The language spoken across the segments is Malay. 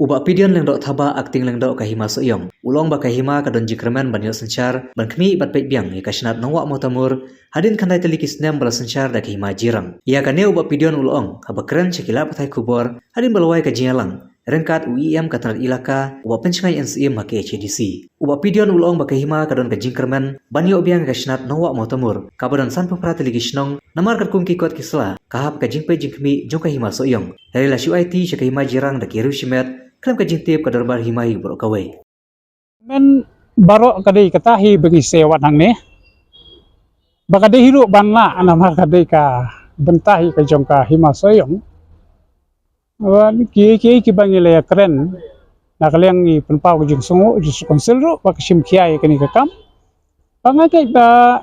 Ubak pidion leng dok thaba akting leng dok kahima soyong. Ulong ba kahima kadon jikremen banyo senchar ban kmi bat pek biang ika shnat nongwa motamur hadin khandai telikis nem bala senchar da kahima jirang. Ia kane ubak pidion ulong haba keren cekila patai kubor hadin balawai ka jialang. Rengkat UIM katanat ilaka ubak pencengai NCM hake HDC. Ubak pidion ulong ba kahima kadon ka jikremen banyo biang ika shnat nongwa motamur kabadon san papra telikis nong namar kat kumki kot kisla kahap ka jingpe jingkmi jong kahima soyong. Dari la IT cekahima jirang da kiru shimet klaim ka jintip ka darbar himahi borok kawai. Men barok kadai katahi bagi sewat hang ne. Bakadai hiru banla anamar kadai ka bentahi ka jongka hima soyong. Wan ki bangi le keren. Nakaliang ni penpau jing sungu jus konsil ro bak sim kiai kani ka kam. Pangakai ba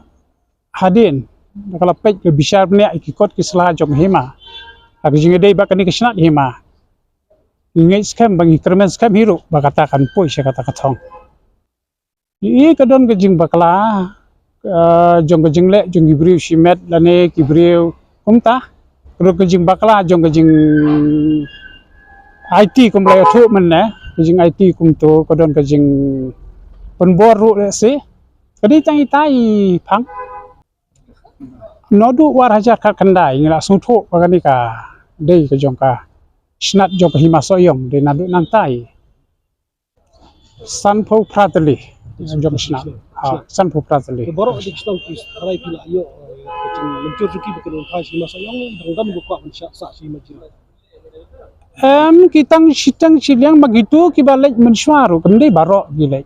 hadin nakala pej ke bisar ne ikikot kislah jong hima. Ak jing dei bakani kisnat hima. Ingai scam bangi kremen scam hiru bakatakan poi saya kata katong. I kadon gejing bakla jong gejing le jong gibriu shimet lane gibriu kumta kadon gejing bakla jong gejing IT kum layo thu men ne gejing IT kum tu kadon gejing penbor ru le se kadi tang itai phang nodu war hajar khat kandai ngila su thu bagani ka dei ka jong ka snat jong hima soyong de nadu nantai sanpo prateli jong snat sanpo prateli borok di stau kis rai pila yo kecing mencur suki bekedon khas hima soyong dangdam buka mensya sa si majir kitang sitang siliang begitu kibalek mensuaru kendai barok gilek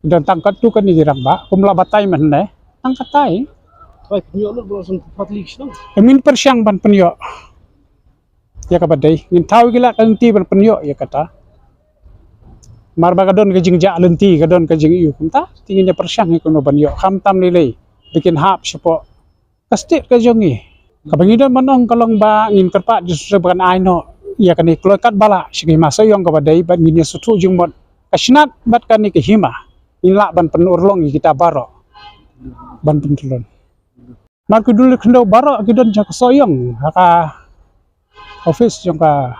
dan tangkat tu kan dirang ba kumla batai men ne tangkatai rai penyo lo belasan patli kisnang min persyang ban penyo ya kabadai ngin tahu gila kanti ban penyo ya kata marba kadon kejing ja lenti kadon kejing iu kumta tinginnya persyang ikono ban yo kham tam nilai bikin hap sepo pasti kejongi kabangidon manong kalong ba ngin kerpa justru bukan aino ya kani klokat bala sigi masoyong kabadai ban nginya sutu jung mod kasnat bat kani ke hima inla ban penurlong kita baro ban pentulon marku dulu kendo baro kidon jak soyong haka office jong ka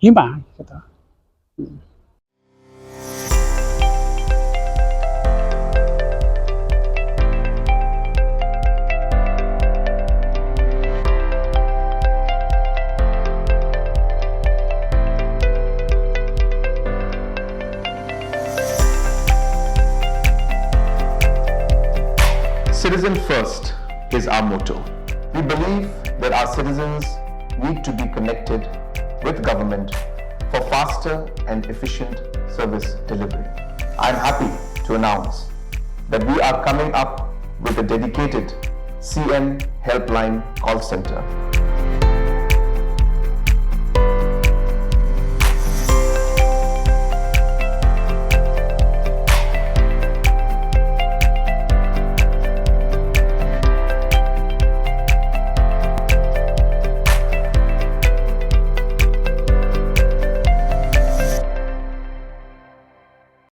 hima kata. Citizen first is our motto. We believe that our citizens need to be connected with government for faster and efficient service delivery. I'm happy to announce that we are coming up with a dedicated CM helpline call center